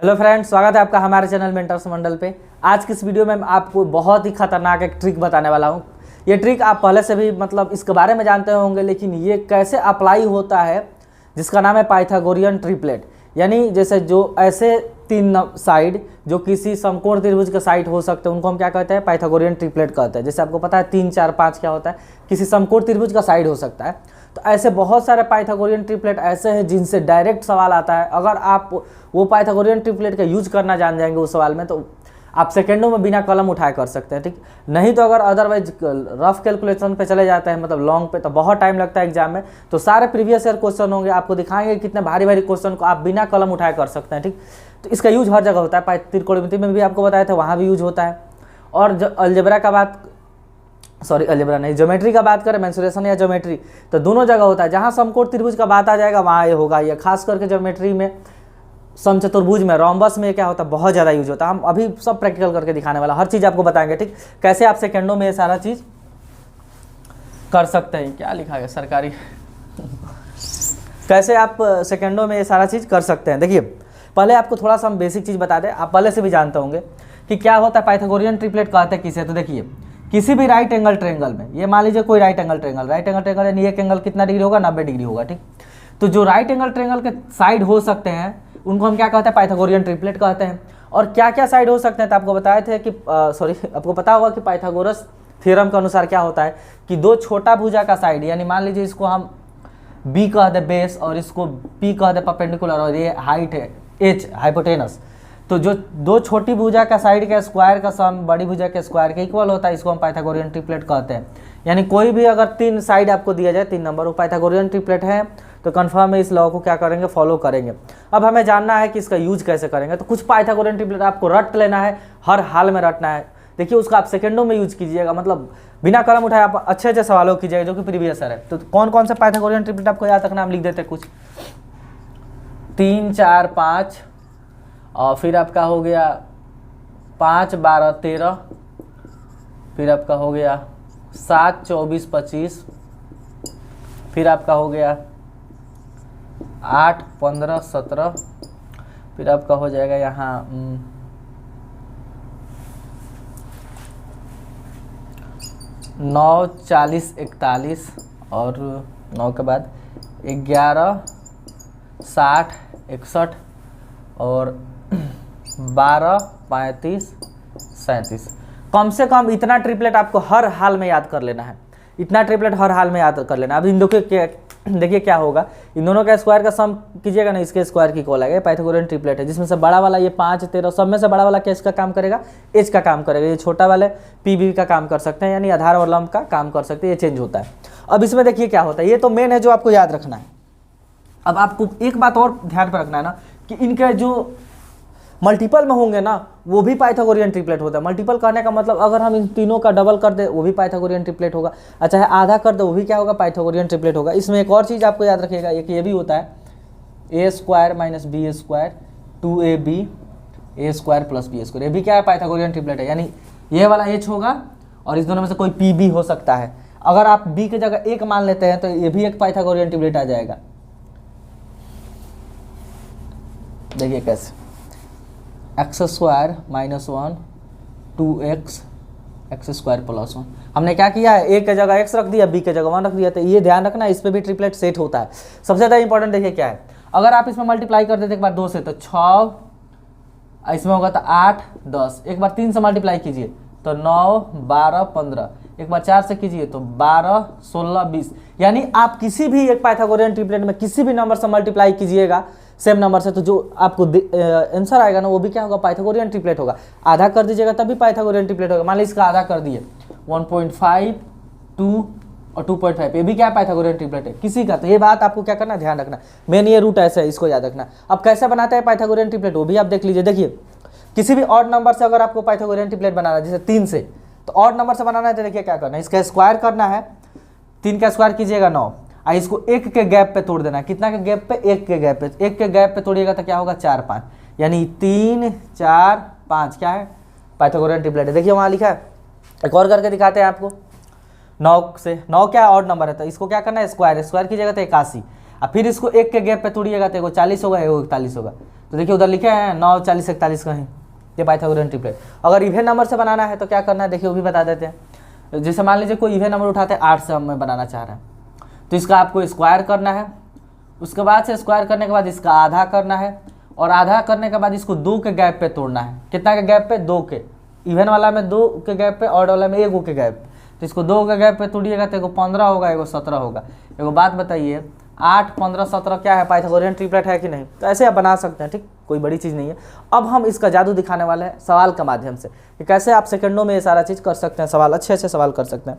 Hello friends, स्वागत है आपका हमारे चैनल मेंटर्स मंडल पे। आज की इस वीडियो में मैं आपको बहुत ही खतरनाक एक ट्रिक बताने वाला हूँ। ये ट्रिक आप पहले से भी इसके बारे में जानते होंगे, लेकिन ये कैसे अप्लाई होता है, जिसका नाम है पाइथागोरियन ट्रिपलेट। यानी जैसे जो ऐसे तीन साइड जो किसी समकोण त्रिभुज के साइड हो सकते हैं, उनको हम क्या कहते हैं? पाइथागोरियन ट्रिपलेट कहते हैं। जैसे आपको पता है 3, 4, 5 क्या होता है? किसी समकोण त्रिभुज का साइड हो सकता है। तो ऐसे बहुत सारे पाइथागोरियन ट्रिपलेट ऐसे हैं जिनसे डायरेक्ट सवाल आता है। अगर आप वो पाइथागोरियन ट्रिपलेट का यूज करना जान जाएंगे उस सवाल में, तो आप सेकंडों में बिना कलम उठाए कर सकते हैं, ठीक। नहीं तो अगर अदरवाइज रफ कैलकुलेशन पे चले जाते हैं, मतलब लॉन्ग पे, तो बहुत टाइम लगता है एग्जाम में। तो सारे प्रीवियस ईयर क्वेश्चन होंगे, आपको दिखाएंगे कितने भारी भारी क्वेश्चन को आप बिना कलम उठाए कर सकते हैं, ठीक। तो इसका यूज हर जगह होता है। त्रिकोणमिति में भी आपको बताया था, वहाँ भी यूज होता है। और अलजेब्रा का बात अलजेब्रा नहीं, ज्योमेट्री का बात करें, मेंसुरेशन या ज्योमेट्री, तो दोनों जगह होता है। जहाँ समकोण त्रिभुज का बात आ जाएगा वहाँ ये होगा। ये खास करके ज्योमेट्री में, समचतुर्भुज में, रोम्बस में क्या होता है, बहुत ज़्यादा यूज होता है। हम अभी सब प्रैक्टिकल करके दिखाने वाला, हर चीज़ आपको बताएंगे, ठीक। कैसे आप सेकंडों में ये सारा चीज़ कर सकते हैं। क्या लिखा है सरकारी कैसे आप सेकंडों में ये सारा चीज़ कर सकते हैं। देखिए, पहले आपको थोड़ा सा हम बेसिक चीज़ बता दें। आप पहले से भी जानते होंगे कि क्या होता है पाइथागोरियन ट्रिपलेट कहते हैं किसे। तो देखिए, किसी भी राइट एंगल ट्रायंगल में, ये मान लीजिए कोई राइट एंगल ट्रायंगल यानी एक एंगल कितना डिग्री होगा? 90 डिग्री होगा, ठीक। तो जो राइट एंगल ट्रायंगल के साइड हो सकते हैं उनको हम क्या कहते हैं? पाइथागोरियन ट्रिपलेट कहते हैं। और क्या क्या साइड हो सकते हैं? तो आपको बताए थे कि आपको पता होगा कि पाइथागोरस थ्योरम के अनुसार क्या होता है कि दो छोटा भुजा का साइड, यानी मान लीजिए इसको हम बी कह दे बेस और इसको पी कह दे परपेंडिकुलर, और ये हाइट है एच हाइपोटेनस। तो जो दो छोटी भुजा का साइड का स्क्वायर का सम बड़ी भुजा के स्क्वायर के इक्वल होता है, इसको हम पाइथागोरियन ट्रिपलेट कहते हैं। यानी कोई भी अगर 3 साइड आपको दिया जाए, 3 नंबर, वो पाइथागोरियन ट्रिपलेट है, तो कन्फर्म है इस लॉ को क्या करेंगे? फॉलो करेंगे। अब हमें जानना है कि इसका यूज कैसे करेंगे। तो कुछ पाइथागोरियन ट्रिपलेट आपको रट लेना है, हर हाल में रटना है। देखिए, उसका आप सेकंडों में यूज कीजिएगा, मतलब बिना कलम उठाए आप अच्छे अच्छे सवालों कीजिएगा जो कि प्रीवियस है। तो कौन कौन से पाइथागोरियन ट्रिपलेट आपको याद रखना, हम लिख देते हैं कुछ। 3, 4, 5, और फिर आपका हो गया 5, 12, 13, फिर आपका हो गया 7, 24, 25, फिर आपका हो गया 8, 15, 17, फिर आपका हो जाएगा यहाँ 9, 40, 41, और 9 के बाद 11, 60, 61, और 12, 35, 37। कम से कम इतना ट्रिपलेट आपको हर हाल में याद कर लेना है। इतना ट्रिपलेट हर हाल में याद कर लेना। अब इन दो के देखिए क्या होगा, इन दोनों का स्क्वायर का सम कीजिएगा ना, इसके स्क्वायर की इक्वल आएगा। पाइथागोरियन ट्रिपलेट है, जिसमें से बड़ा वाला ये 5, 13, सब में से बड़ा वाला क्या इसका काम करेगा? एच का काम करेगा। ये छोटा वाले पी बी का काम कर सकते हैं, यानी आधार और लंब का काम कर सकते हैं। ये चेंज होता है। अब इसमें देखिए क्या होता है, ये तो मेन है जो आपको याद रखना है। अब आपको एक बात और ध्यान पर रखना है ना, कि इनके जो मल्टीपल में होंगे ना, वो भी पाइथागोरियन ट्रिपलेट होता है। मल्टीपल करने का मतलब अगर हम इन तीनों का डबल कर दे, वो भी पाइथागोरियन ट्रिपलेट होगा। अच्छा है, आधा कर दे, वो भी क्या होगा? पाइथागोरियन ट्रिपलेट होगा। इसमें एक और चीज़ आपको याद रखिएगा, एक ये भी होता है, a² - b² 2ab a² + b²। ये भी क्या है? पाइथागोरियन ट्रिपलेट है। यानी ये वाला h होगा और इस दोनों में से कोई pb हो सकता है। अगर आप b की जगह 1 मान लेते हैं तो ये भी एक पाइथागोरियन ट्रिपलेट आ जाएगा। देखिए कैसे, x² - 1 2x x² + 1। हमने क्या किया है? a की जगह x रख दिया, b की जगह 1 रख दिया। तो ये ध्यान रखना, इस पे भी ट्रिपलेट सेट होता है। सबसे ज़्यादा इंपॉर्टेंट देखिए क्या है, अगर आप इसमें मल्टीप्लाई कर देते एक बार 2 से तो 6, इसमें होगा तो 8, 10, एक बार 3 से मल्टीप्लाई कीजिए तो 9, 12, 15, एक बार 4 से कीजिए तो 12, 16, 20। यानी आप किसी भी एक पाइथागोरियन ट्रिपलेट में किसी भी नंबर से मल्टीप्लाई कीजिएगा सेम नंबर से, तो जो आपको आंसर आएगा ना, वो भी क्या होगा? पाइथागोरियन ट्रिपलेट होगा। आधा कर दीजिएगा तब भी पाइथागोरियन ट्रिपलेट होगा। मान लीजिए इसका आधा कर दिए, 1.5, 2 और 2.5, ये भी क्या है? पाइथागोरियन ट्रिपलेट है किसी का। तो ये बात आपको क्या करना, ध्यान रखना। मेन ये रूट ऐसा है, इसको याद रखना। अब कैसे बनाते हैं पाइथागोरियन ट्रिपलेट, वो भी आप देख लीजिए। देखिए, किसी भी ऑड नंबर से अगर आपको पाइथागोरियन ट्रिपलेट बनाना है, जैसे 3 से, तो ऑड नंबर से बनाना है तो देखिए क्या करना है, इसका स्क्वायर करना है। 3 का स्क्वायर कीजिएगा 9, और इसको 1 के गैप पे तोड़ देना है। कितना के गैप पे? 1 के गैप पे। 1 के गैप पे तोड़िएगा तो क्या होगा? 4, 5, यानी 3, 4, 5 क्या है? पाइथागोरियन ट्रिपलेट है। देखिए वहाँ लिखा है, एक और करके दिखाते हैं आपको। 9 से 9 क्या ऑड नंबर है, तो इसको क्या करना है? स्क्वायर कीजिएगा तो 81। और फिर इसको एक के गैप पे तोड़िएगा तो एगो 40 होगा, एगो 41 होगा। तो देखिए उधर लिखे हैं 9, 40, 41 कहीं, ये पाइथागोरियन ट्रिपलेट। अगर इवन नंबर से बनाना है तो क्या करना है देखिए वो भी बता देते हैं। जैसे मान लीजिए कोई इवन नंबर उठाते हैं 8 से हमें बनाना चाह रहे हैं, तो इसका आपको स्क्वायर करना है, उसके बाद से स्क्वायर करने के बाद इसका आधा करना है, और आधा करने के बाद इसको 2 के गैप पे तोड़ना है। कितना के गैप पे? 2 के। इवन वाला में 2 के गैप पे, ऑड वाला में 1 के गैप। तो इसको 2 के गैप पे तोड़िएगा तो एगो 15 होगा, एगो 17 होगा। एगो बात बताइए, 8, 15, 17 क्या है? पाइथागोरियन ट्रिपलेट है कि नहीं? तो ऐसे आप बना सकते हैं, ठीक, कोई बड़ी चीज़ नहीं है। अब हम इसका जादू दिखाने वाले हैं सवाल के माध्यम से कि कैसे आप सेकंडों में ये सारा चीज़ कर सकते हैं, सवाल अच्छे अच्छे सवाल कर सकते हैं।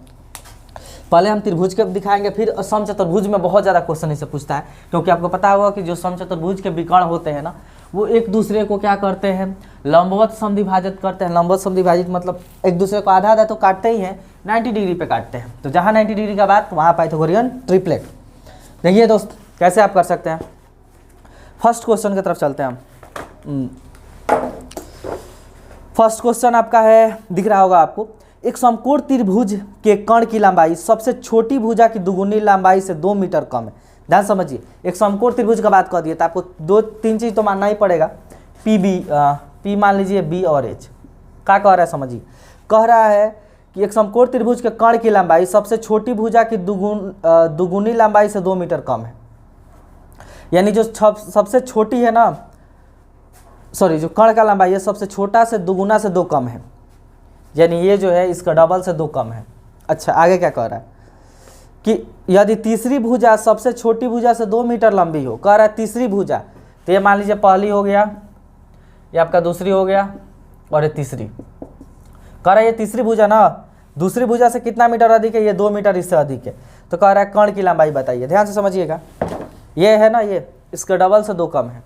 पहले हम त्रिभुज के दिखाएंगे, फिर समचतुर्भुज में बहुत ज़्यादा क्वेश्चन इससे पूछता है, क्योंकि आपको पता होगा कि जो समचतुर्भुज के विकर्ण होते हैं ना, वो एक दूसरे को क्या करते हैं? लंबवत समद्विभाजित करते हैं। लंबवत समद्विभाजित मतलब एक दूसरे को आधा आधा तो काटते ही हैं, 90 डिग्री पे काटते हैं। तो जहाँ 90 डिग्री का बात वहाँ पाइथागोरियन ट्रिपलेट। देखिए दोस्त कैसे आप कर सकते हैं। फर्स्ट क्वेश्चन की तरफ चलते हैं हम। फर्स्ट क्वेश्चन आपका है, दिख रहा होगा आपको, एक समकोण त्रिभुज के कर्ण की लंबाई सबसे छोटी भुजा की दुगुनी लंबाई से 2 मीटर कम है। ध्यान समझिए, एक समकोण त्रिभुज का बात कर दिए तो आपको 2-3 चीज तो मानना ही पड़ेगा। पी मान लीजिए, बी और एच। क्या कह रहा है समझिए, कह रहा है कि एक समकोण त्रिभुज के कर्ण की लंबाई सबसे छोटी भुजा की दुगुनी लंबाई से 2 मीटर कम है। यानी जो सबसे छोटी है ना, सॉरी, जो कर्ण का लंबाई है सबसे छोटा से दुगुना से 2 कम है, यानी ये जो है इसका डबल से 2 कम है। अच्छा, आगे क्या कह रहा है कि यदि तीसरी भुजा सबसे छोटी भुजा से 2 मीटर लंबी हो। कह रहा है तीसरी भुजा, तो ये मान लीजिए पहली हो गया, ये आपका दूसरी हो गया, और ये तीसरी। कह रहा है ये तीसरी भुजा ना दूसरी भुजा से कितना मीटर अधिक है? ये 2 मीटर इससे अधिक है। तो कह रहा है कर्ण की लंबाई बताइए। ध्यान से समझिएगा, ये है ना, ये इसका डबल से 2 कम है।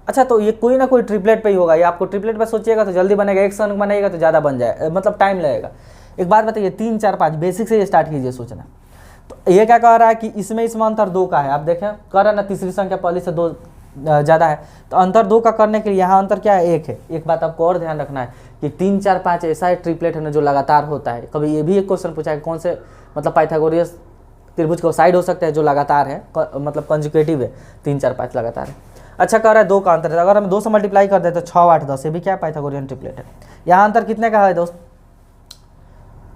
अच्छा, तो ये कोई ना कोई ट्रिपलेट पे ही होगा। ये आपको ट्रिपलेट पे सोचिएगा तो जल्दी बनेगा, एक संग बनेगा तो ज़्यादा बन जाए, मतलब टाइम लगेगा। एक बात बताइए, 3, 4, 5 बेसिक से ये स्टार्ट कीजिए सोचना। तो ये क्या कह रहा है कि इसमें अंतर 2 का है। आप देखें, कह रहा है ना तीसरी संख्या पहली से 2 ज़्यादा है, तो अंतर 2 का करने के लिए यहाँ अंतर क्या है? 1 है। एक बात आपको और ध्यान रखना है कि 3, 4, 5 ऐसा ट्रिपलेट है ना जो लगातार होता है। कभी ये भी एक क्वेश्चन पूछा है कौन से मतलब पाइथागोरियस त्रिभुज का साइड हो सकता है जो लगातार है, मतलब कंजुकेटिव है, 3, 4, 5 लगातार है। अच्छा, कह रहा है 2 का अंतर है। अगर हम 2 से मल्टीप्लाई कर दें तो 6, 8, 10, ये भी क्या है? पाइथागोरियन ट्रिपलेट है। यहाँ अंतर कितने का है दोस्त?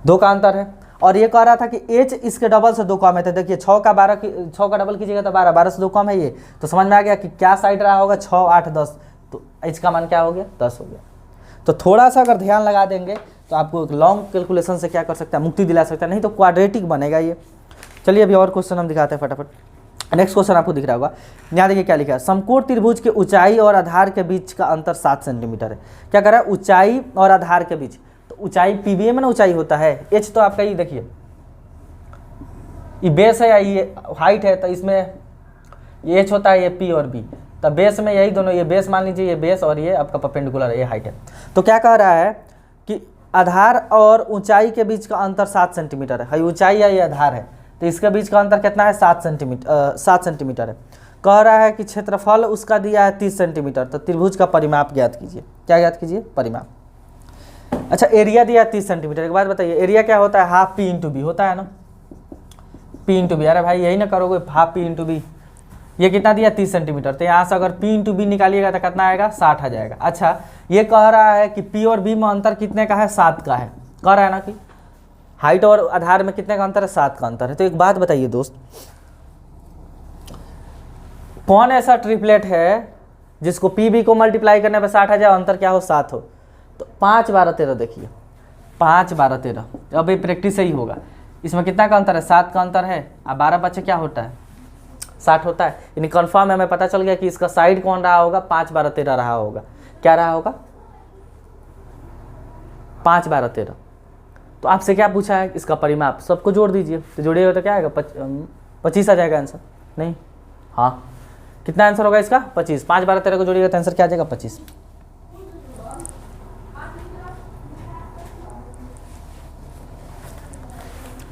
2 का अंतर है। और ये कह रहा था कि h इसके डबल से 2 कम है। तो देखिए 6 का डबल कीजिएगा तो 12, 12 से 2 कम है ये। तो समझ में आ गया कि क्या साइड रहा होगा? 6, 8, 10। तो h का मान क्या हो गया? 10 हो गया। तो थोड़ा सा अगर ध्यान लगा देंगे तो आपको एक लॉन्ग कैलकुलेशन से क्या कर सकता है? मुक्ति दिला सकता है, नहीं तो क्वाड्रेटिक बनेगा ये। चलिए अभी और क्वेश्चन हम दिखाते हैं फटाफट। नेक्स्ट क्वेश्चन आपको दिख रहा होगा, यहाँ देखिए क्या लिखा है, समकोण त्रिभुज के ऊंचाई और आधार के बीच का अंतर 7 सेंटीमीटर है। क्या कर रहा है? ऊंचाई और आधार के बीच। तो ऊंचाई पीबीए में ना ऊंचाई होता है, एच तो आपका ये देखिए ये बेस है या ये हाइट है, तो इसमें ये एच होता है, ये पी और बी। तो बेस में यही दोनों, ये बेस मान लीजिए, ये बेस और ये आपका परपेंडिकुलर है, ये हाइट है। तो क्या कह रहा है कि आधार और ऊंचाई के बीच का अंतर 7 सेंटीमीटर है। ऊंचाई या ये आधार है, तो इसके बीच का अंतर कितना है? 7 सेंटीमीटर है। कह रहा है कि क्षेत्रफल उसका दिया है 30 सेंटीमीटर। तो त्रिभुज का परिमाप ज्ञात कीजिए। क्या ज्ञात कीजिए? परिमाप। अच्छा, एरिया दिया 30 सेंटीमीटर। एक बात बताइए, एरिया क्या होता है? हाफ पी इंटू बी होता है ना, पी इंटू बी। अरे भाई यही ना करोगे, हाफ पी इंटू बी। ये कितना दिया? 30 सेंटीमीटर। तो यहाँ से अगर पी इंटू बी निकालिएगा तो कितना आएगा? 60 आ जाएगा। अच्छा, ये कह रहा है कि पी और बी में अंतर कितने का है? 7 का है। कह रहा है ना कि हाइट और आधार में कितने का अंतर है? 7 का अंतर है। तो एक बात बताइए दोस्त, कौन ऐसा ट्रिपलेट है जिसको पी बी को मल्टीप्लाई करने पर 60 आ जाए, अंतर क्या हो? 7 हो। तो 5, 12, 13 देखिए, 5, 12, 13। अब ये प्रैक्टिस से ही होगा। इसमें कितना का अंतर है? 7 का अंतर है। अब 12 बच्चे क्या होता है? 60 होता है। यानी कन्फर्म है, हमें पता चल गया कि इसका साइड कौन रहा होगा? 5, 12, 13 रहा होगा। क्या रहा होगा? 5, 12, 13। तो आपसे क्या पूछा है? इसका परिमाप। सबको जोड़ दीजिए, तो जोड़िएगा तो क्या आएगा? 25 आ जाएगा आंसर। नहीं, हाँ, कितना आंसर होगा इसका? 25। 5, 12, 13 को जोड़िएगा तो आंसर क्या आ जाएगा? 25।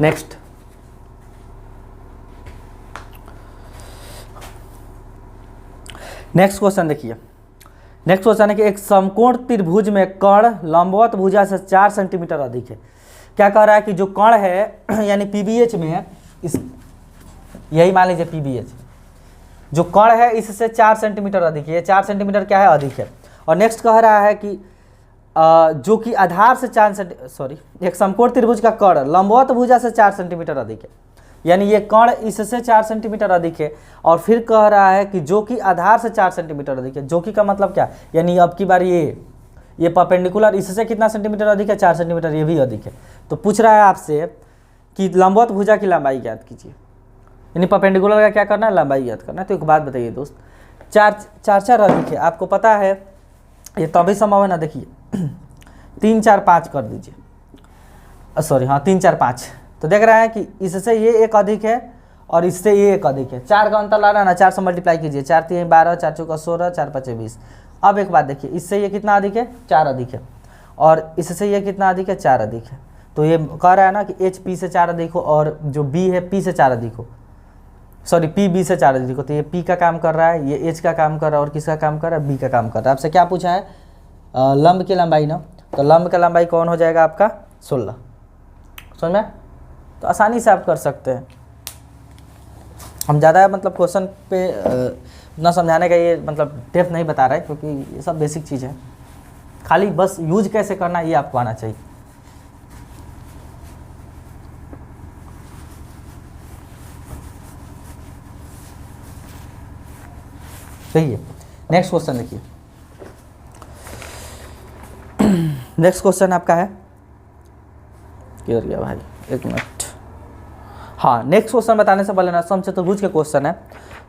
नेक्स्ट क्वेश्चन देखिए। नेक्स्ट क्वेश्चन है कि एक समकोण त्रिभुज में कर्ण लंबवत भुजा से 4 सेंटीमीटर अधिक है। क्या कह रहा है कि जो कर्ण है यानी पीबीएच में है, इस यही मान लीजिए पीबीएच, जो कण है इससे 4 सेंटीमीटर अधिक है, ये 4 सेंटीमीटर क्या है, अधिक है। और नेक्स्ट कह रहा है कि जो कि आधार से एक समकोण त्रिभुज का कण लंबवत भुजा से 4 सेंटीमीटर अधिक है, यानी ये कण इससे 4 सेंटीमीटर अधिक है। और फिर कह रहा है कि जो कि आधार से 4 सेंटीमीटर अधिक है, जो कि का मतलब क्या, यानी अब की बार ये परपेंडिकुलर इससे कितना सेंटीमीटर अधिक है, 4 सेंटीमीटर, ये भी अधिक है। तो पूछ रहा है आपसे कि लंबवत भुजा की लंबाई ज्ञात कीजिए, यानी परपेंडिकुलर का क्या करना है, लंबाई ज्ञात करना है। तो एक बात बताइए दोस्त, 4 अधिक है, आपको पता है ये तभी संभव है ना, देखिए 3 4 5 कर दीजिए, 3 4 5। तो देख रहे हैं कि इससे ये एक अधिक है और इससे ये एक अधिक है, 4 का अंतर ला रहा है ना, 4 से मल्टीप्लाई कीजिए, 4 3 12, 4 चौका 16, 4 5 20। अब एक बात देखिए, इससे ये कितना अधिक है, 4 अधिक है, और इससे ये कितना अधिक है, 4 अधिक है। तो ये कह रहा है ना कि एच पी से 4 अधिक हो और जो बी है पी से 4 अधिक हो, पी बी से 4 अधिक हो। तो ये पी का काम कर रहा है, ये एच का काम कर रहा है, और किसका काम कर रहा है, बी का काम कर रहा है। आपसे क्या पूछा है, लंब की लंबाई ना, तो लंब का लंबाई कौन हो जाएगा आपका, 16। समझ में, तो आसानी से आप कर सकते हैं। हम ज़्यादा मतलब क्वेश्चन पे इतना समझाने का ये मतलब डेप्थ नहीं बता रहा है, क्योंकि ये सब बेसिक चीज़ है, खाली बस यूज कैसे करना ये आपको आना चाहिए। सही है। नेक्स्ट क्वेश्चन देखिए, नेक्स्ट क्वेश्चन आपका है, क्लियर गया भाई, एक मिनट। हाँ, नेक्स्ट क्वेश्चन बताने से पहले ना समचतुर्भुज के क्वेश्चन है,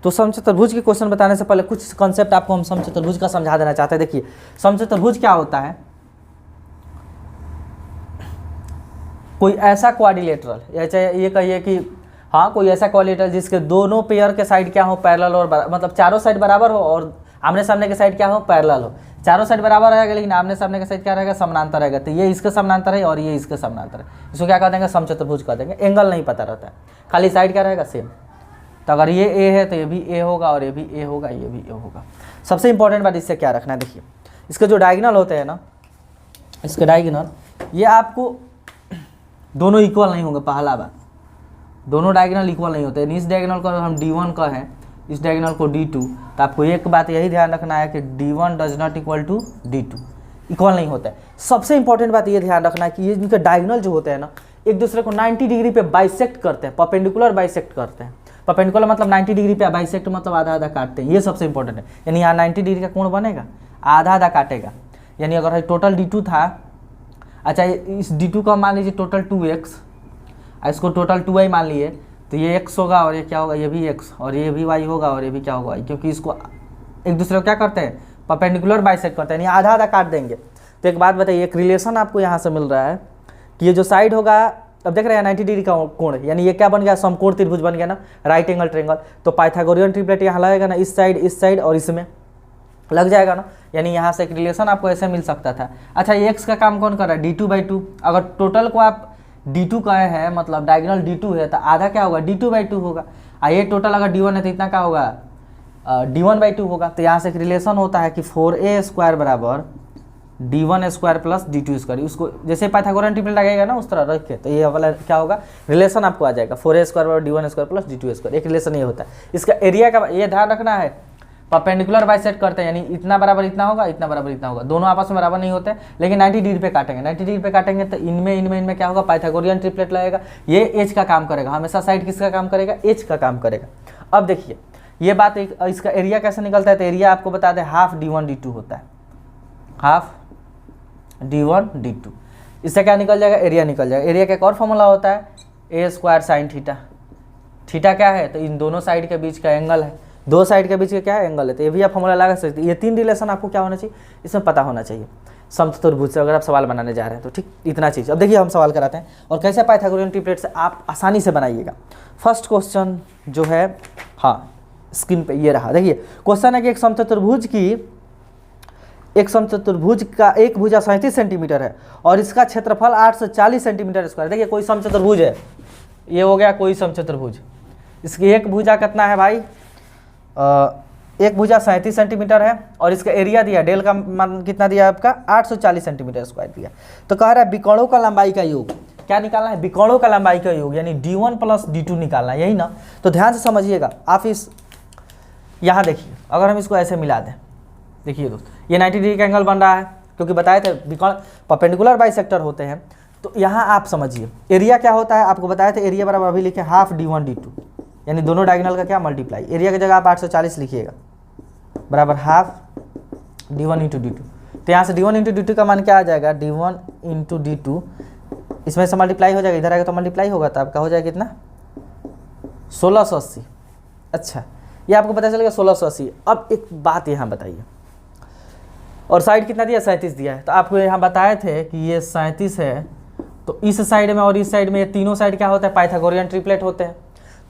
तो समचतुर्भुज के क्वेश्चन बताने से पहले कुछ कॉन्सेप्ट आपको हम समचतुर्भुज का समझा देना चाहते हैं। देखिए समचतुर्भुज क्या होता है, कोई ऐसा क्वाड्रिलेटरल, ये कहिए कि हाँ कोई ऐसा क्वाड्रिलेटरल जिसके दोनों पेयर के साइड क्या हो, पैरेलल और मतलब चारों साइड बराबर हो और आमने सामने के साइड क्या हो, पैरेलल हो। चारों साइड बराबर रहेगा लेकिन आमने सामने के साइड क्या रहेगा, समानांतर रहेगा। तो ये इसके समानांतर है और ये इसके समानांतर है, इसको क्या कह देंगे, समचतुर्भुज कह देंगे। एंगल नहीं पता रहता है, खाली साइड क्या रहेगा, सेम। तो अगर ये ए है तो ये भी ए होगा, और ये भी ए होगा, ये भी ए होगा। सबसे इंपॉर्टेंट बात इससे क्या रखना है, देखिए इसके जो डायगोनल होते हैं ना, इसके डायगोनल ये आपको दोनों इक्वल नहीं होंगे। पहला बात, दोनों डायगोनल इक्वल नहीं होते। इस डायगोनल को हम D1 का है, इस डायगोनल को D2, तो आपको एक बात यही ध्यान रखना है कि D1 does not equal to D2, इक्वल नहीं होता है। सबसे इंपॉर्टेंट बात ये ध्यान रखना है कि ये इनके डायगोनल जो होते हैं ना, एक दूसरे को 90 डिग्री पे बाइसेक्ट करते हैं, परपेंडिकुलर बाइसेक्ट करते हैं। परपेंडिकुलर मतलब 90 डिग्री पे, बाइसेक्ट मतलब आधा आधा काटते हैं, ये सबसे इंपॉर्टेंट है। यानी यहाँ 90 डिग्री का कोण बनेगा, आधा आधा काटेगा। यानी अगर टोटल D2 था, अच्छा इस D2 का मान लीजिए टोटल 2x, इसको टोटल 2y मान लिए, तो ये x होगा और ये क्या होगा, ये भी x, और ये भी y होगा और ये भी क्या होगा y, क्योंकि इसको एक दूसरे को क्या करते हैं, परपेंडिकुलर बाइसेक्ट करते हैं, यानी आधा आधा काट देंगे। तो एक बात बताइए, एक रिलेशन आपको यहाँ से मिल रहा है कि ये जो साइड होगा, अब देख रहे हैं 90 डिग्री का कोण, यानी ये क्या बन गया, समकोण त्रिभुज बन गया ना, राइट एंगल ट्रायंगल। तो पाइथागोरियन ट्रिपलेट यहाँ लगेगा ना, इस साइड और इसमें लग जाएगा ना, यानी यहाँ से एक रिलेशन आपको ऐसे मिल सकता था। अच्छा ये x का काम कौन कर रहा है, D2/2। अगर टोटल को आप D2 कहे हैं, मतलब डायगोनल D2 है, तो आधा क्या होगा, D2/2 होगा। ये टोटल अगर D1 है तो इतना क्या होगा, D1/2 होगा। तो यहाँ से एक रिलेशन होता है कि 4a² बराबर D1² प्लस D2²। उसको जैसे पाइथागोरियन ट्रिपलेट लगेगा ना, उस तरह रख के, तो ये वाला क्या होगा, रिलेशन आपको आ जाएगा, 4a² बराबर D1² प्लस D2²। एक रिलेशन ये होता है। इसका एरिया का ये ध्यान रखना है, परपेंडिकुलर बाइसेक्ट करते हैं, यानी इतना बराबर इतना होगा, इतना बराबर इतना होगा, दोनों आपस में बराबर नहीं होते, लेकिन 90 डिग्री पे काटेंगे। 90 डिग्री पे काटेंगे तो इनमें क्या होगा, पाइथागोरियन ट्रिपलेट लगेगा। ये एच का काम करेगा, हमेशा साइड किसका काम करेगा, एच का काम करेगा। अब देखिए ये बात, इसका एरिया कैसे निकलता है, तो एरिया आपको बता दें हाफ D1/D2 होता है, हाफ D1/D2। इससे क्या निकल जाएगा, एरिया निकल जाएगा। एरिया का एक और फॉर्मूला होता है a² sin थीटा। थीटा क्या है, तो इन दोनों साइड के बीच का एंगल है, दो साइड के बीच का क्या है, एंगल है। तो ये भी आप फॉर्मूला लगा सकते हैं। ये 3 रिलेशन आपको क्या होना चाहिए, इसमें पता होना चाहिए समचतुर्भुज से, अगर आप सवाल बनाने जा रहे हैं तो। ठीक, इतना चीज़। अब देखिए हम सवाल कराते हैं और कैसे पाइथागोरियन ट्रिपलेट से आप आसानी से बनाइएगा। फर्स्ट क्वेश्चन जो है, हाँ स्क्रीन पे ये रहा, देखिए क्वेश्चन है कि एक समचतुर्भुज का एक भुजा 37 सेंटीमीटर है और इसका क्षेत्रफल 840 सेंटीमीटर स्क्वायर। देखिए कोई समचतुर्भुज है, ये हो गया कोई समचतुर्भुज, इसकी एक भुजा कितना है भाई, एक भुजा 37 सेंटीमीटर है और इसका एरिया दिया, डेल का मान कितना दिया आपका, 840 सेंटीमीटर स्क्वायर दिया। तो कह रहा है विकर्णों का लंबाई का योग, क्या निकालना है, विकर्णों का लंबाई का योग, यानी D1 प्लस D2 निकालना है, यही ना। तो ध्यान से समझिएगा, आप इस यहाँ देखिए अगर हम इसको ऐसे मिला दें, देखिए दोस्त ये 90 डिग्री का एंगल बन रहा है, क्योंकि बताए थे विकर्ण परपेंडिकुलर बाइसेक्टर होते हैं। तो यहाँ आप समझिए एरिया क्या होता है, आपको बताया था एरिया बराबर अभी लिखे हाफ d1 d2, यानी दोनों डायगोनल का क्या मल्टीप्लाई, एरिया की जगह आप 840 लिखिएगा बराबर हाफ d1 इंटू d2। तो यहाँ से d1 इंटू d2 का मान क्या आ जाएगा, d1 इंटू d2, इसमें से मल्टीप्लाई हो जाएगा, इधर आएगा तो मल्टीप्लाई होगा, तो आपका हो जाएगा कितना 1680। अच्छा ये आपको पता चलेगा 1680। अब एक बात यहाँ बताइए, और साइड कितना दिया 37 दिया है, तो आपको यहाँ बताए थे कि ये 37 है, तो इस साइड में और इस साइड में ये तीनों साइड क्या होता है, पाइथागोरियन ट्रिपलेट होते हैं।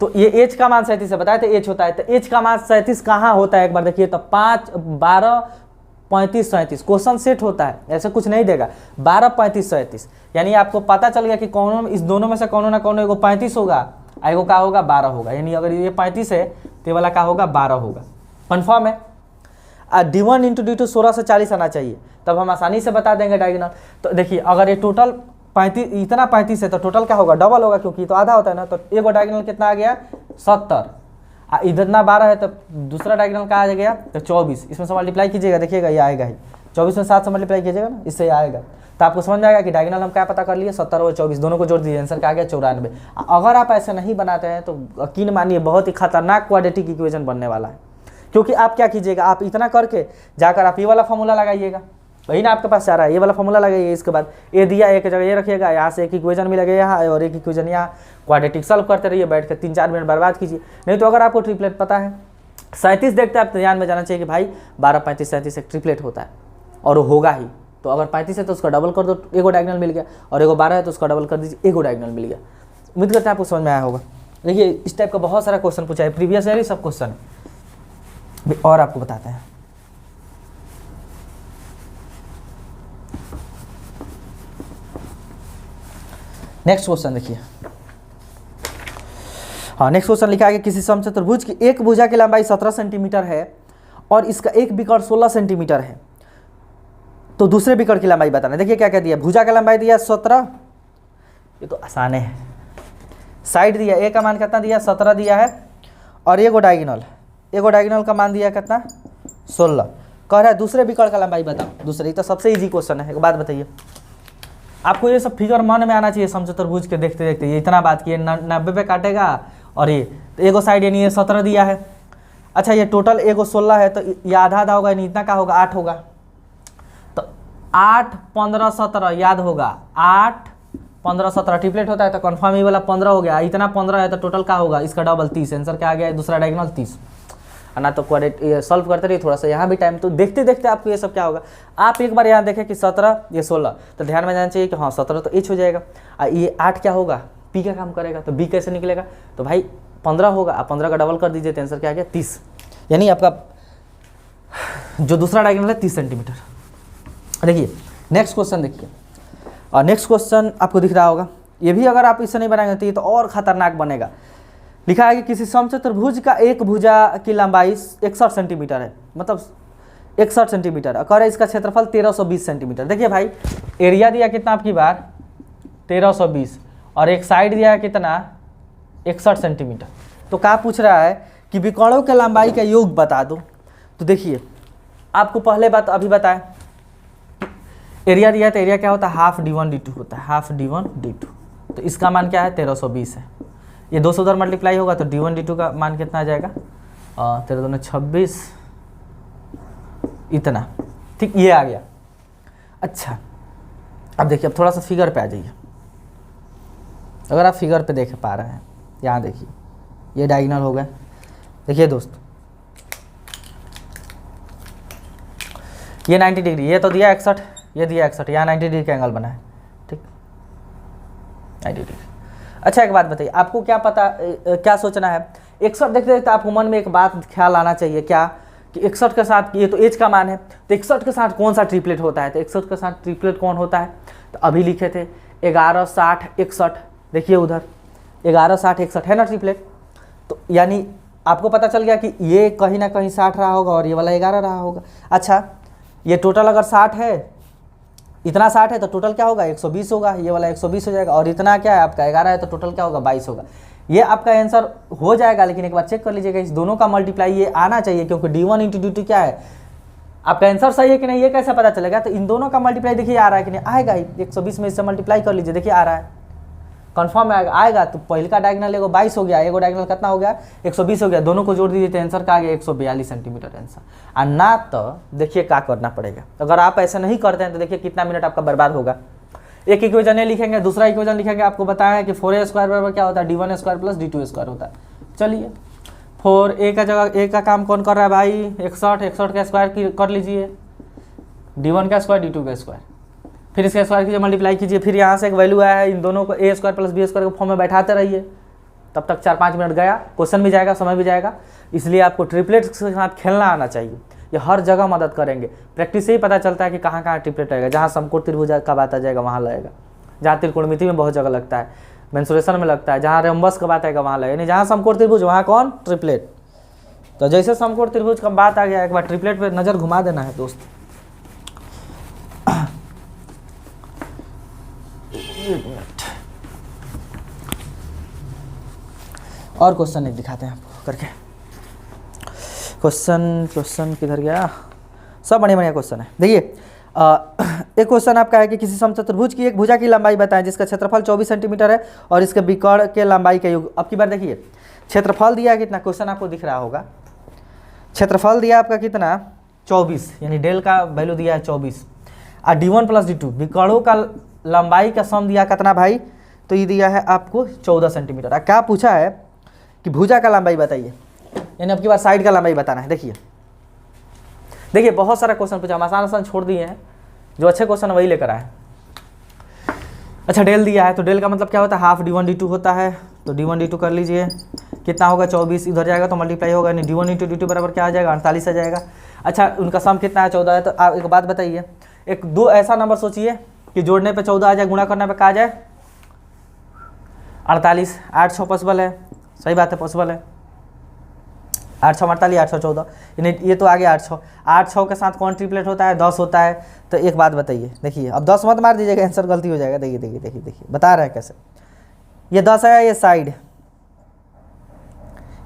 तो ये एच का मान 37 है, बताए थे एच होता है, तो एच का मान 37 कहाँ होता है एक बार देखिए, तो 5 12 35 37 क्वेश्चन सेट होता है, ऐसे कुछ नहीं देगा, 12 35 37, यानी आपको पता चल गया कि कौन इस दोनों में से कौन ना कौन एगो 35 होगा, एगो का होगा 12 होगा, यानी अगर ये 35 है तो ये वाला का होगा 12 होगा, कन्फर्म है। d1 इंटू d2 16 से 40 आना चाहिए, तब हम आसानी से बता देंगे डायगोनल। तो देखिए अगर ये टोटल 35 इतना 35 है तो टोटल क्या होगा, डबल होगा, क्योंकि तो आधा होता है ना, तो एक डायगोनल कितना आ गया 70, इधर ना 12 है तो दूसरा डायगोनल का आ गया तो 24, इसमें से मल्टीप्लाई कीजिएगा, देखिएगा ये आएगा ही 24 में 7 से मल्टीप्लाई कीजिएगा ना, इससे आएगा, तो आपको समझ में आएगा कि डायगोनल हम क्या पता कर लिए 70 और 24 दोनों को जोड़ दीजिए, आंसर क्या आ गया 94। अगर आप ऐसे नहीं बनाते हैं तो यकीन मानिए बहुत ही खतरनाक क्वाड्रेटिक इक्वेशन बनने वाला है, क्योंकि आप क्या कीजिएगा, आप इतना करके जाकर आप ये वाला फॉर्मूला लगाइएगा, वही ना आपके पास आ रहा है, ये वाला फॉर्मूला लगाइए, इसके बाद ए दिया एक जगह ये रखिएगा, यहाँ से एक इक्वेशन मिलेगा यहाँ और एक इक्वेशन यहाँ, क्वाड्रेटिक सॉल्व करते रहिए, बैठ कर 3-4 मिनट बर्बाद कीजिए। नहीं तो अगर आपको ट्रिपलेट पता है 37 देखते हैं आप, तो ध्यान में जाना चाहिए कि भाई 12 35 37 एक ट्रिपलेट होता है और वो होगा ही, तो अगर 35 है तो उसका डबल कर दो, एगो डायगोनल मिल गया, और एगो 12 है तो उसका डबल कर दीजिए, एगो डायगोनल मिल गया। उम्मीद करते हैं आपको समझ में आया होगा। देखिए इस टाइप का बहुत सारा क्वेश्चन पूछा है, प्रीवियस ईयर ही सब क्वेश्चन और आपको बताते हैं। नेक्स्ट क्वेश्चन देखिए, हाँ नेक्स्ट क्वेश्चन लिखा है कि किसी समचतुर्भुज की एक भुजा की लंबाई 17 सेंटीमीटर है और इसका एक विकर्ण 16 सेंटीमीटर है, तो दूसरे विकर्ण की लंबाई बताना। देखिए क्या क्या दिया, भुजा का लंबाई दिया 17, ये तो आसान है, साइड दिया ए का मान कितना दिया 17 दिया है, और एगो डायगोनल का मान दिया कितना 16, कह रहा है दूसरे विकर्ण का लंबाई बताओ। दूसरे तो सबसे इजी क्वेश्चन है, एक बात बताइए, आपको ये सब फिगर मन में आना चाहिए समचतुर्भुज के देखते देखते, ये इतना बात किए 90 पे काटेगा, और ये तो एगो साइड यानी ये 17 दिया है, अच्छा ये टोटल एगो 16 है, तो ये आधा आधा होगा, यानी इतना का होगा 8 होगा, तो 8 15 17 याद होगा, 8 15 17 ट्रिपलेट होता है, तो कन्फर्म ये वाला 15 हो गया, इतना 15 है तो टोटल क्या होगा, इसका डबल 30, आंसर क्या आ गया दूसरा डायगोनल 30। ना तो क्वाड्रेटिक सॉल्व करते रहिए, थोड़ा सा यहाँ भी टाइम, तो देखते देखते आपको ये सब क्या होगा। आप एक बार यहाँ देखें कि 17 ये 16, तो ध्यान में जाना चाहिए कि हाँ 17 तो एच हो जाएगा, ये 8 क्या होगा पी का काम करेगा, तो बी कैसे निकलेगा, तो भाई 15 होगा, आप 15 का डबल कर दीजिए, तो आंसर क्या आ गया 30, यानी आपका जो दूसरा डायगोनल है 30 सेंटीमीटर। देखिए नेक्स्ट क्वेश्चन देखिए, और नेक्स्ट क्वेश्चन आपको दिख रहा होगा, ये भी अगर आप इससे नहीं बनाएंगे तो ये तो और खतरनाक बनेगा। लिखा है कि किसी समचतुर्भुज का एक भुजा की लंबाई 61 सेंटीमीटर है, मतलब 61 सेंटीमीटर, और इसका क्षेत्रफल 1320 सेंटीमीटर। देखिए भाई एरिया दिया कितना आपकी बार 1320, और एक साइड दिया है कितना 61 सेंटीमीटर, तो क्या पूछ रहा है कि विकर्णों के लंबाई का योग बता दो। तो देखिए आपको पहले बात अभी बताएं, एरिया दिया है तो एरिया क्या होता है हाफ d1 d2 होता है, हाफ d1 d2, तो इसका मान क्या है 1320 है, ये 200 उधर मल्टीप्लाई होगा तो d1 d2 का मान कितना आ जाएगा 13 26 इतना, ठीक ये आ गया। अच्छा अब देखिए, अब थोड़ा सा फिगर पे आ जाइए, अगर आप फिगर पे देख पा रहे हैं, यहाँ देखिए ये डायगोनल हो गए। देखिए दोस्त ये 90 डिग्री, ये तो दिया 61, ये दिया 61, यहाँ 90 डिग्री का एंगल बना है, ठीक 90 डिग्री। अच्छा एक बात बताइए, आपको क्या पता क्या सोचना है, 61 देखते देखते आपको मन में एक बात ख्याल आना चाहिए, क्या कि 61 के साथ ये तो एच का मान है, तो 61 के साथ कौन सा ट्रिपलेट होता है, तो 61 के साथ ट्रिपलेट कौन होता है, तो अभी लिखे थे 11 60 61, देखिए उधर 11 60 61 है ना ट्रिपलेट, तो यानी आपको पता चल गया कि ये कहीं ना कहीं 60 रहा होगा और ये वाला 11 रहा होगा। अच्छा ये टोटल अगर 60 है, इतना 60 है तो टोटल क्या होगा 120 होगा, ये वाला 120 हो जाएगा, और इतना क्या है आपका 11 है तो टोटल क्या होगा 22 होगा। ये आपका आंसर हो जाएगा, लेकिन एक बार चेक कर लीजिएगा इस दोनों का मल्टीप्लाई ये आना चाहिए, क्योंकि d1 इंटू dt क्या है, आपका आंसर सही है कि नहीं ये कैसे पता चलेगा। तो इन दोनों का मल्टीप्लाई देखिए आ रहा है कि नहीं, आएगा ही। 120 में इससे मल्टीप्लाई कर लीजिए, देखिए आ रहा है, कंफर्म आएगा। तो पहले का डायगोनल एगो 22 हो गया, एगो डायगोनल कितना हो गया 120 हो गया, दोनों को जोड़ दीजिए तो आंसर का आ गया 142 सेंटीमीटर आंसर। और ना तो देखिए क्या करना पड़ेगा, अगर आप ऐसा नहीं करते हैं तो देखिए कितना मिनट आपका बर्बाद होगा। एक इक्वेशन ये लिखेंगे, दूसरा इक्वेशन लिखेंगे, आपको बताया कि 4a² बराबर क्या होता है d1² प्लस d2² होता है। चलिए 4a का जगह a का काम कौन कर रहा है भाई, 61 का स्क्वायर कर लीजिए, d1 का स्क्वायर d2 का स्क्वायर, फिर इसका स्क्वायर कीजिए, मल्टीप्लाई कीजिए, फिर यहाँ से एक वैल्यू आया है, इन दोनों को a² प्लस b² के फॉर्म में बैठाते रहिए, तब तक 4-5 मिनट गया, क्वेश्चन भी जाएगा, समय भी जाएगा। इसलिए आपको ट्रिपलेट के साथ खेलना आना चाहिए, ये हर जगह मदद करेंगे। प्रैक्टिस से ही पता चलता है कि कहाँ कहाँ ट्रिपलेट आएगा, जहाँ समकोण त्रिभुज का बात आ जाएगा वहाँ लगेगा, जहाँ त्रिकोणमिति में बहुत जगह लगता है, मेंसुरेशन में लगता है, जहाँ रोम्बस का बात आएगा वहाँ लगेगा, नहीं जहाँ समकोण त्रिभुज वहाँ कौन ट्रिपलेट। तो जैसे समकोण त्रिभुज का बात आ गया, एक बार ट्रिपलेट पे नज़र घुमा देना है दोस्त। और क्वेश्चन एक दिखाते हैं आपको करके। क्वेश्चन किधर गया, सब बढ़िया बढ़िया क्वेश्चन है। देखिए एक क्वेश्चन आपका है कि किसी समचतुर्भुज की एक भुजा की लंबाई बताएं जिसका क्षेत्रफल 24 सेंटीमीटर है और इसके विकर्ण के लंबाई का योग। अब की बार देखिए क्षेत्रफल दिया है कितना, क्वेश्चन आपको दिख रहा होगा, क्षेत्रफल दिया आपका कितना 24, यानी डेल का वैल्यू दिया है 24, और d1 प्लस d2 विकर्णों का लंबाई का सम दिया कितना भाई, तो ये दिया है आपको 14 सेंटीमीटर। क्या पूछा है कि भुजा का लंबाई बताइए, यानी अब की बार साइड का लंबाई बताना है। देखिए बहुत सारा क्वेश्चन पूछा, हम आसान छोड़ दिए हैं, जो अच्छे क्वेश्चन वही लेकर आए। अच्छा डेल दिया है, तो डेल का मतलब क्या होता है, हाफ d1 d2 होता है, तो d1 d2 कर लीजिए, कितना होगा 24, इधर जाएगा तो मल्टीप्लाई होगा, यानी d1 इंटू d2 बराबर क्या आ जाएगा 48 आ जाएगा। अच्छा उनका सम कितना है 14 है, तो आप एक बात बताइए, एक दो ऐसा नंबर सोचिए कि जोड़ने पे 14 आ जाए, गुणा करने पे क्या आ जाए 48, 8 6 पॉसिबल है, सही बात है पॉसिबल है, 8 6 48, 8 6 14, यानी ये तो आ गया 8 6 के साथ कौन ट्रिपलेट होता है 10 होता है। तो एक बात बताइए, देखिए अब 10 मत मार दीजिएगा, आंसर गलती हो जाएगा। देखिए बता रहे हैं कैसे, ये 10 आया, ये साइड,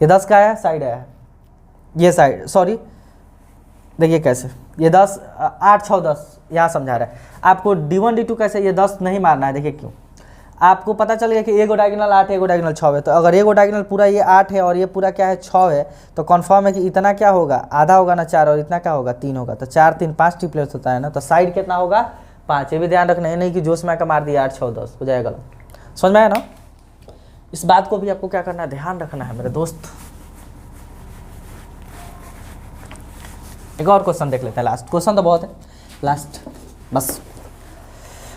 ये 10 का आया, साइड आया, ये साइड, सॉरी देखिए कैसे, ये 10 8 6 10 यहाँ समझा रहा है आपको। d1 d2 कैसे, ये 10 नहीं मारना है, देखिए क्यों, आपको पता चल गया कि एगो डायगोनल 8 है, एगो डायगोनल 6 है, तो अगर एगो डायगोनल पूरा ये 8 है और ये पूरा क्या है 6 है, तो कन्फर्म है कि इतना क्या होगा, आधा होगा ना 4, और इतना क्या होगा 3 होगा, तो 4 3 5 ट्रिपलेट होता है ना, तो साइड कितना होगा 5। ये भी ध्यान रखना है, नहीं कि जोश में का मार दिया 8 6 10 हो जाएगा, समझ में आया ना। इस बात को भी आपको क्या करना है, ध्यान रखना है मेरे दोस्त। एक और क्वेश्चन देख लेते हैं, लास्ट क्वेश्चन तो बहुत है, लास्ट बस।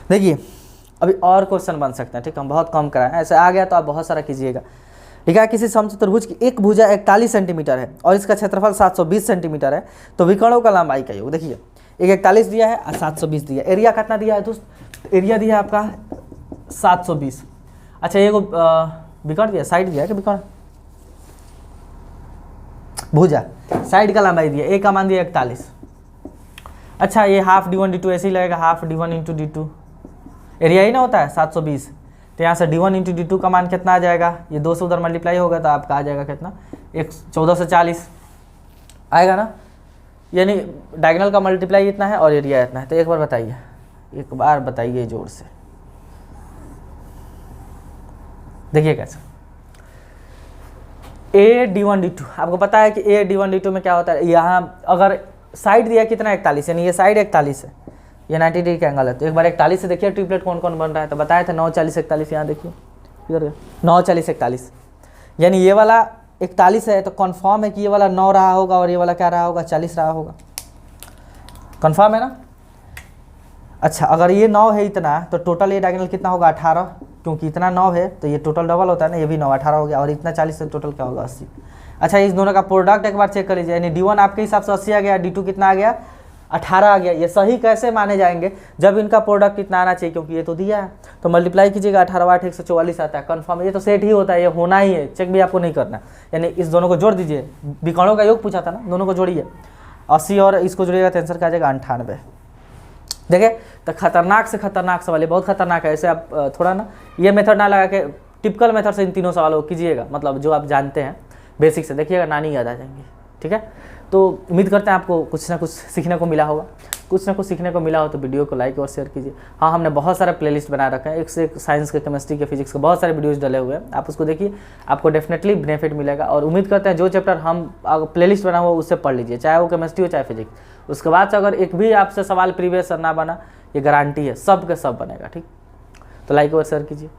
देखिए अभी और क्वेश्चन बन सकते हैं, ठीक है, हम बहुत कम कराएं, ऐसे आ गया तो आप बहुत सारा कीजिएगा। ठीक है, किसी समचतुर्भुज की एक भुजा 41 सेंटीमीटर है और इसका क्षेत्रफल 720 सेंटीमीटर है, तो विकर्णों का लंबाई का योग। देखिए एक 41 दिया है और 720 दिया है, एरिया कितना दिया है दोस्त, एरिया दिया है आपका 720। अच्छा ये विकर्ण दिया, साइड दिया है कि विकर्ण, भुजा साइड का लंबाई दिया, ए का मान दिया 41। अच्छा ये हाफ d1 d2 ऐसे ही लगेगा, half d1 into d2, area ही ना होता है 720, तो यहाँ से d1 इंटू d2 का मान कितना आ जाएगा, ये 2 से उधर मल्टीप्लाई होगा तो आपका आ जाएगा कितना 14 से 40 आएगा ना, यानी डायगोनल का मल्टीप्लाई इतना है और एरिया इतना है। तो एक बार बताइए जोर से, देखिए कैसे a d1 d2, आपको पता है कि a d1 d2 में क्या होता है, यहाँ अगर साइड दिया कितना 41, यानी ये साइड 41 है, ये 90 डिग्री का एंगल है, तो एक बार 41 से देखिए ट्रिपलेट कौन कौन बन रहा है, तो बताया था 9 40 41, यहाँ देखिए इधर 9 40 41, यानी ये वाला 41 है, तो कन्फर्म है कि ये वाला 9 रहा होगा और ये वाला क्या रहा होगा 40 रहा होगा, कन्फर्म है ना। अच्छा अगर ये 9 है इतना, तो टोटल ये डायगोनल कितना होगा 18, क्योंकि इतना 9 है तो ये टोटल डबल होता है ना, ये भी 9 18 हो गया, और इतना 40 से टोटल क्या होगा 80। अच्छा इस दोनों का प्रोडक्ट एक बार चेक कर लीजिए, यानी d1 आपके हिसाब से 80 आ गया, d2 कितना आ गया 18 आ गया। ये सही कैसे माने जाएंगे, जब इनका प्रोडक्ट कितना आना चाहिए, क्योंकि ये तो दिया है, तो मल्टीप्लाई कीजिएगा 18 8 144 आता है, कन्फर्म, ये तो सेट ही होता है, ये होना ही है, चेक भी आपको नहीं करना। यानी इस दोनों को जोड़ दीजिए, विकर्णों का योग पूछा था ना, दोनों को जोड़िए, 80 और इसको जोड़िएगा तो आंसर क्या आ जाएगा 98। देखिए तो खतरनाक से खतरनाक सवाल है, बहुत खतरनाक है, ऐसे आप थोड़ा ना ये मेथड ना लगा के टिपिकल मेथड से इन तीनों सवालों को कीजिएगा, मतलब जो आप जानते हैं बेसिक से, देखिएगा नानी याद आ जाएंगे। ठीक है, तो उम्मीद करते हैं आपको कुछ ना कुछ सीखने को मिला होगा। कुछ ना कुछ सीखने को मिला हो तो वीडियो को लाइक और शेयर कीजिए। हाँ, हमने बहुत सारे प्लेलिस्ट बना रखे हैं, एक से एक साइंस के, केमिस्ट्री के, फिजिक्स के बहुत सारे वीडियोस डले हुए हैं, आप उसको देखिए, आपको डेफिनेटली बेनिफिट मिलेगा। और उम्मीद करते हैं जो चैप्टर हम प्लेलिस्ट बना हुआ उससे पढ़ लीजिए, चाहे वो केमिस्ट्री हो चाहे फिजिक्स। उसके बाद से अगर एक भी आपसे सवाल प्रीवियस ना बना, ये गारंटी है सब के सब बनेगा। ठीक, तो लाइक और शेयर कीजिए।